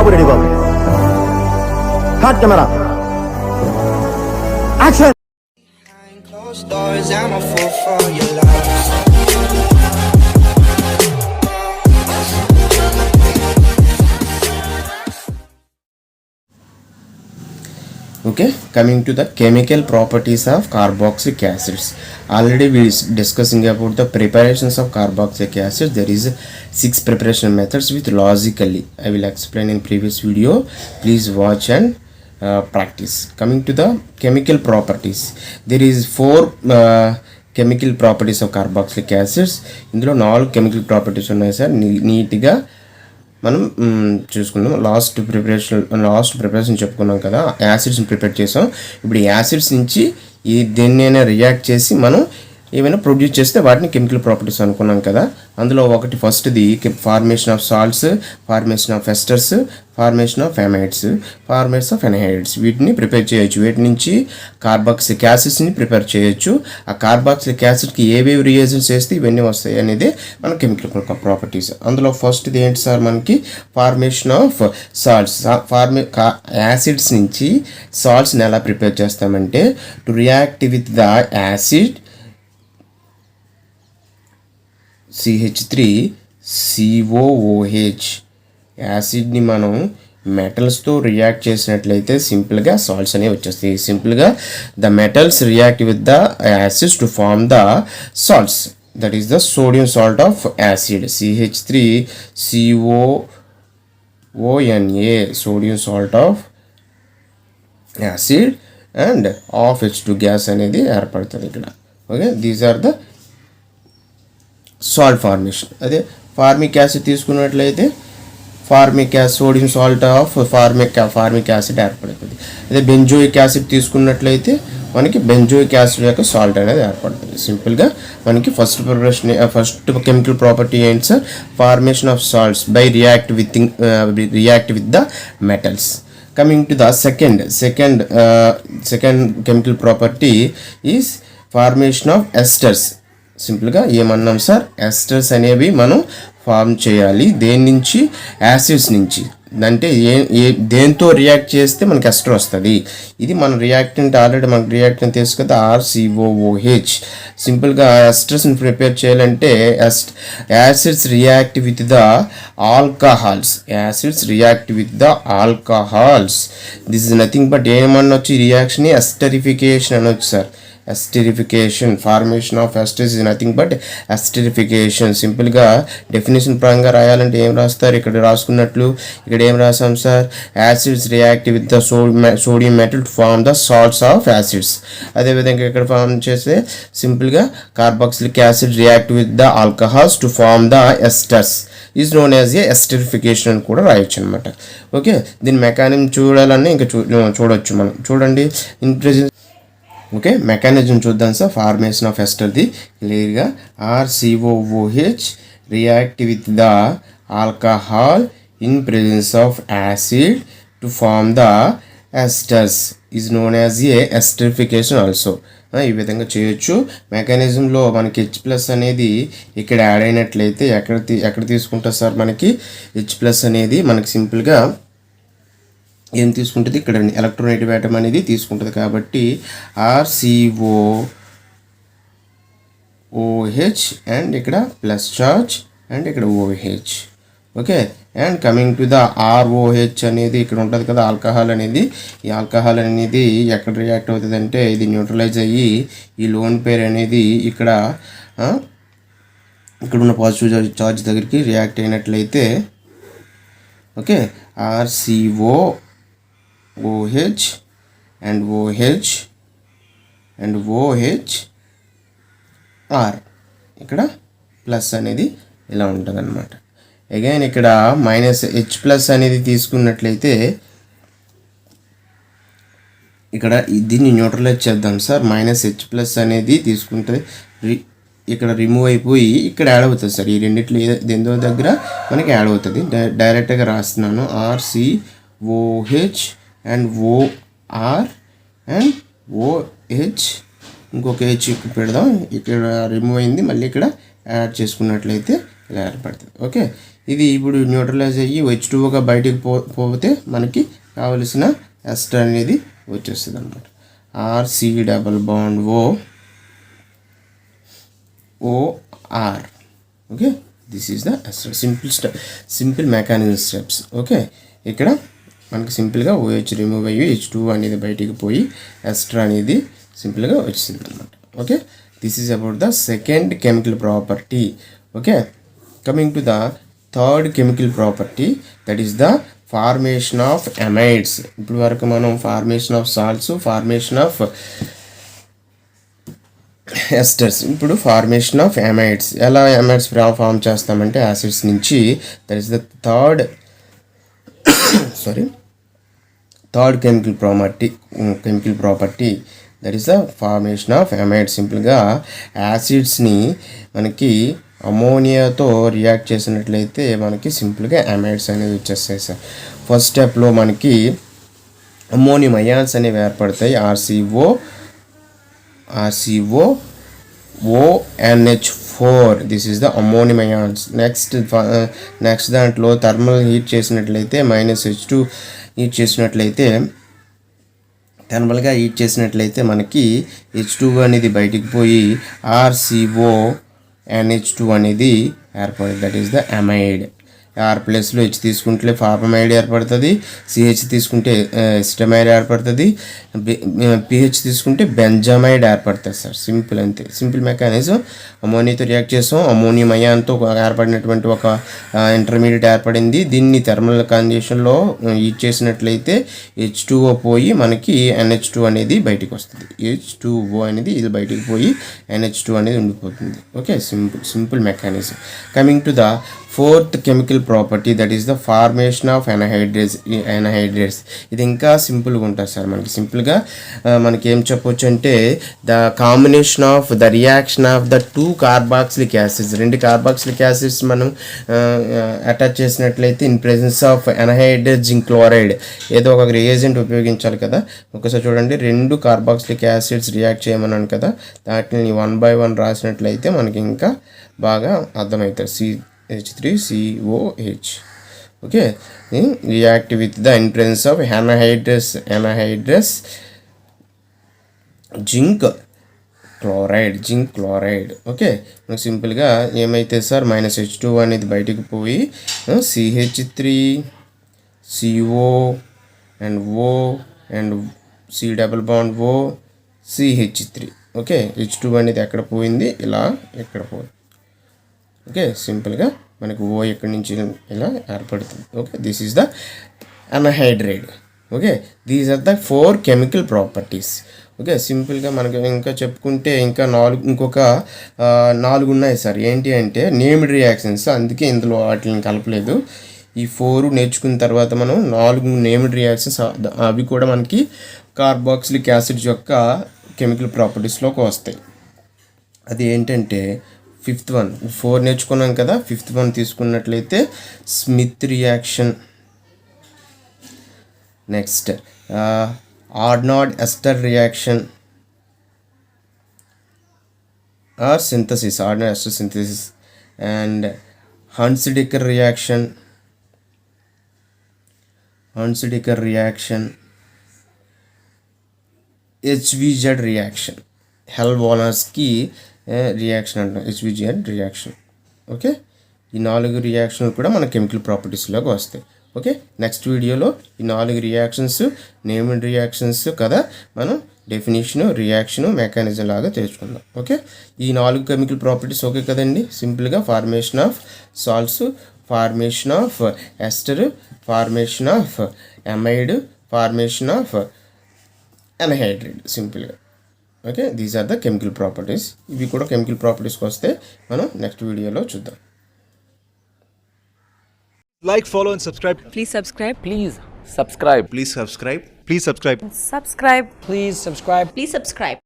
Babu ready Babu. Hot camera action. Closed doors, I'm a fool for your love. Okay, coming to the chemical properties of carboxylic acids. Already we discussing about the preparations of carboxylic acids. There is 6 preparation methods with logically. I will explain in previous video. Please watch and practice. Coming to the chemical properties, there is 4 chemical properties of carboxylic acids. ఇందులో 4 chemical properties ఉన్నాయి sir. నీట్గా మనం చూసుకుందాం. Last preparation చెప్పుకున్నాం కదా, యాసిడ్స్ని prepare చేసాం. ఇప్పుడు ఈ యాసిడ్స్ నుంచి దేన్నైనా రియాక్ట్ చేసి మనం ఏమైనా ప్రొడ్యూస్ చేస్తే వాటిని కెమికల్ ప్రాపర్టీస్ అనుకున్నాం కదా. అందులో ఒకటి ఫస్ట్ది formation of salts, formation of esters, formation of amides, formation of anhydrides. వీటిని ప్రిపేర్ చేయొచ్చు. వీటి నుంచి కార్బాక్సిలిక్ యాసిడ్స్ని ప్రిపేర్ చేయొచ్చు. ఆ కార్బాక్సిలిక్ యాసిడ్కి ఏవేవి రియేజెంట్స్ వేస్తే ఇవన్నీ వస్తాయి అనేది మన కెమికల్ ప్రాపర్టీస్. అందులో ఫస్ట్ది ఏంటి సార్, మనకి ఫార్మేషన్ ఆఫ్ సాల్ట్స్. యాసిడ్స్ నుంచి సాల్ట్స్ని ఎలా ప్రిపేర్ చేస్తామంటే, to react with the acid CH3COOH యాసిడ్ని మనం మెటల్స్తో రియాక్ట్ చేసినట్లయితే సింపుల్గా సాల్ట్స్ అనేవి వచ్చేస్తాయి. సింపుల్గా the metals react with the acids to form the salts. That is the sodium salt of acid CH3COONA, sodium salt of acid and of H2 gas అనేది ఏర్పడుతుంది ఇక్కడ. Okay, these are the salt formation. అదే formic acid తీసుకున్నట్లయితే sodium salt of formic acid ఏర్పడుతుంది. అదే benzoic acid తీసుకున్నట్లయితే మనకి benzoic acid యొక్క సాల్ట్ అనేది ఏర్పడుతుంది. సింపుల్గా మనకి ఫస్ట్ కెమికల్ ప్రాపర్టీ ఏంటి sir, formation of salts by react with the metals. Coming to the second chemical property is formation of esters. సింపుల్గా ఏమన్నాం సార్, ఎస్టర్స్ అనేవి మనం ఫామ్ చేయాలి. దేని నుంచి, యాసిడ్స్ నుంచి. అంటే దేంతో రియాక్ట్ చేస్తే మనకి ఎస్టర్ వస్తుంది. ఇది మన రియాక్టెంట్ ఆల్రెడీ మనకి రియాక్టెంట్ తెలుసు కదా, RCOOH. సింపుల్గా ఎస్టర్స్ని ప్రిపేర్ చేయాలంటే acids react with the alcohols. This is nothing but ఏమనొచ్చు, ఈ రియాక్షన్ ఎస్టరిఫికేషన్ అనొచ్చు sir. Esterification, formation of esters is nothing but esterification. సింపుల్గా డెఫినేషన్ పరంగా రాయాలంటే ఏం రాస్తారు, ఇక్కడ రాసుకున్నట్లు ఇక్కడ ఏం రాసాం sir, acids react with the sodium metal to form the salts of acids. అదేవిధంగా ఇక్కడ ఫార్మ్ చేస్తే సింపుల్గా carboxylic acid react with the alcohols to form the esters is known as a esterification అని కూడా రాయొచ్చు అనమాట. ఓకే, దీని మెకానిజం చూడాలని ఇంకా చూడొచ్చు మనం. చూడండి ఇన్ ప్రెజెంట్. ఓకే, మెకానిజం చూద్దాం సార్. ఫార్మేషన్ ఆఫ్ ఎస్టర్ది క్లియర్గా RCOOH react with the alcohol in presence of acid to form the esters is known as a esterification also. ఈ విధంగా చేయొచ్చు. మెకానిజంలో మనకి H+ అనేది ఇక్కడ యాడ్ అయినట్లయితే ఎక్కడ తీసుకుంటారు సార్, మనకి H+ అనేది మనకి సింపుల్గా ఏం తీసుకుంటుంది, ఇక్కడ ఎలక్ట్రోనెగేటివ్ ఆటమ్ అనేది తీసుకుంటుంది. కాబట్టి RCOOH అండ్ ఇక్కడ ప్లస్ చార్జ్ అండ్ ఇక్కడ OH. Okay, and coming to the ROH అనేది ఇక్కడ ఉంటుంది కదా, ఆల్కహాల్ అనేది. ఈ ఆల్కహాల్ అనేది ఎక్కడ రియాక్ట్ అవుతుంది అంటే, ఇది న్యూట్రలైజ్ అయ్యి ఈ లోన్ పేర్ అనేది ఇక్కడ ఉన్న పాజిటివ్ చార్జ్ దగ్గరికి రియాక్ట్ అయినట్లయితే, okay, RCOOH and OH and OHR ఇక్కడ ప్లస్ అనేది ఇలా ఉంటుంది అన్నమాట. అగైన్ ఇక్కడ -H+ అనేది తీసుకున్నట్లయితే ఇక్కడ దీన్ని న్యూట్రలైజ్ చేద్దాం సార్. -H+ అనేది తీసుకుంటే ఇక్కడ రిమూవ్ అయిపోయి ఇక్కడ యాడ్ అవుతుంది సార్. ఈ రెండిట్లో దేంతో దగ్గర మనకి యాడ్ అవుతుంది. డైరెక్ట్గా రాస్తున్నాను RCOH and OR and OH, ఇంకొక H ఇక్కడ పెడదాం. ఇక్కడ రిమూవ్ అయింది, మళ్ళీ ఇక్కడ యాడ్ చేసుకున్నట్లయితే ఇలా ఏర్పడుతుంది. ఓకే, ఇది ఇప్పుడు న్యూట్రలైజ్ అయ్యి H2Oగా బయటికి పోతే మనకి కావలసిన ఎస్టర్ అనేది వచ్చేస్తుంది అనమాట. RC double bond OR. Okay, this is the ester. Simple mechanism steps. Okay, ఇక్కడ మనకి సింపుల్గా OH రిమూవ్ అయ్యి H2O అనేది బయటికి పోయి ఎస్టర్ అనేది సింపుల్గా వచ్చింది అనమాట. Okay, this is about the second chemical property. Okay, coming to the third chemical property, that is the formation of amides. ఇప్పుడు వరకు మనం formation of salts, formation of esters, ఇప్పుడు ఫార్మేషన్ ఆఫ్ అమైడ్స్. ఎలా amides form చేస్తామంటే acids నుంచి. That is the third chemical property that is the formation of amides. సింపుల్గా యాసిడ్స్ని మనకి అమోనియాతో react చేసినట్లయితే మనకి సింపుల్గా అమైడ్స్ అనేవి వచ్చేస్తాయి సార్. ఫస్ట్ స్టెప్లో మనకి అమోనియం అయాన్స్ అనేవి ఏర్పడతాయి. RCO ONH4, this is the ammonium ions. Next దాంట్లో థర్మల్ హీట్ చేసినట్లయితే -H2 హీట్ చేసినట్లయితే థర్మల్గా హీట్ చేసినట్లయితే మనకి H2O అనేది బయటికి పోయి RCONH2 అనేది ఏర్పడుతుంది. That is the amide. R ప్లస్లో H తీసుకుంటే ఫార్మమైడ్ ఏర్పడుతుంది, CH తీసుకుంటే ఎస్టమైడ్ ఏర్పడుతుంది, PH తీసుకుంటే బెంజమైడ్ ఏర్పడుతుంది సార్. సింపుల్ అంతే, సింపుల్ మెకానిజం. అమోనియాతో రియాక్ట్ చేసాం, అమోనియం అయాన్తో ఏర్పడినటువంటి ఒక ఇంటర్మీడియట్ ఏర్పడింది. దీన్ని థర్మల్ కండిషన్లో హీట్ చేసినట్లయితే H2O పోయి మనకి NH2 అనేది బయటికి వస్తుంది. H2O అనేది ఇది బయటికి పోయి NH2 అనేది ఉండిపోతుంది. Okay, simple mechanism. Coming to the fourth chemical property, that is the formation of anhydrides. ఇది ఇంకా సింపుల్గా ఉంటుంది సార్. మనకి సింపుల్గా మనకి ఏం చెప్పొచ్చు అంటే the combination of the reaction of the 2 carboxylic acids. 2 carboxylic acids మనం అటాచ్ చేసినట్లయితే in presence of anhydride zinc chloride, ఏదో ఒక రియేజెంట్ ఉపయోగించాలి కదా. ఒకసారి చూడండి, 2 కార్బాక్సిలిక్ యాసిడ్స్ రియాక్ట్ చేయమన్నాను కదా, వాటిని 1 by 1 రాసినట్లయితే మనకి ఇంకా బాగా అర్థమవుతుంది. CH3COH. Okay, react with the in presence of ఎనహైడ్రస్ zinc chloride. Okay, మనకు సింపుల్గా ఏమైతే సార్ -H2 అనేది బయటికి పోయి CH3CO and O and C double bond O CH3. Okay, H2 అనేది ఎక్కడ పోయింది, ఇలా ఎక్కడ పోయింది. ఓకే, సింపుల్గా మనకు O ఎక్కడి నుంచి ఇలా ఏర్పడుతుంది. Okay, this is the anhydride. Okay, these are the 4 chemical properties. Okay, సింపుల్గా మనకు ఇంకా చెప్పుకుంటే ఇంకా ఇంకొక 4 ఉన్నాయి సార్. ఏంటి అంటే నేమ్డ్ రియాక్షన్స్, అందుకే ఇందులో వాటిని కలపలేదు. ఈ 4 నేర్చుకున్న తర్వాత మనం 4 నేమ్డ్ రియాక్షన్స్, అవి కూడా మనకి కార్బాక్సిలిక్ యాసిడ్స్ యొక్క కెమికల్ ప్రాపర్టీస్లోకి వస్తాయి. అది ఏంటంటే ఫిఫ్త్ వన్, 4 నేర్చుకున్నాం కదా, ఫిఫ్త్ వన్ తీసుకున్నట్లయితే Smith reaction. Next Arnold ester reaction or synthesis, Arnold ester synthesis. And Hunsdiecker reaction, HVZ reaction, హెల్వానర్స్కి రియాక్షన్ అంటాం, HVZ రియాక్షన్. ఓకే, ఈ 4 రియాక్షన్లు కూడా మన కెమికల్ ప్రాపర్టీస్లోకి వస్తాయి. ఓకే, నెక్స్ట్ వీడియోలో ఈ 4 రియాక్షన్స్, నేమ్డ్ రియాక్షన్స్ కదా, మనం డెఫినేషను, రియాక్షను, మెకానిజం లాగా తెలుసుకుందాం. ఓకే, ఈ 4 కెమికల్ ప్రాపర్టీస్ ఓకే కదండి. సింపుల్గా formation of salts, formation of ester, formation of amide, formation of anhydride, సింపుల్గా. Okay, these are the chemical properties. ఇవి కూడా కెమికల్ ప్రాపర్టీస్కి వస్తే మనం నెక్స్ట్ వీడియోలో చూద్దాం. Like, follow and subscribe. Please subscribe. Please subscribe. Please subscribe. Please subscribe. Subscribe. Please subscribe. Please subscribe.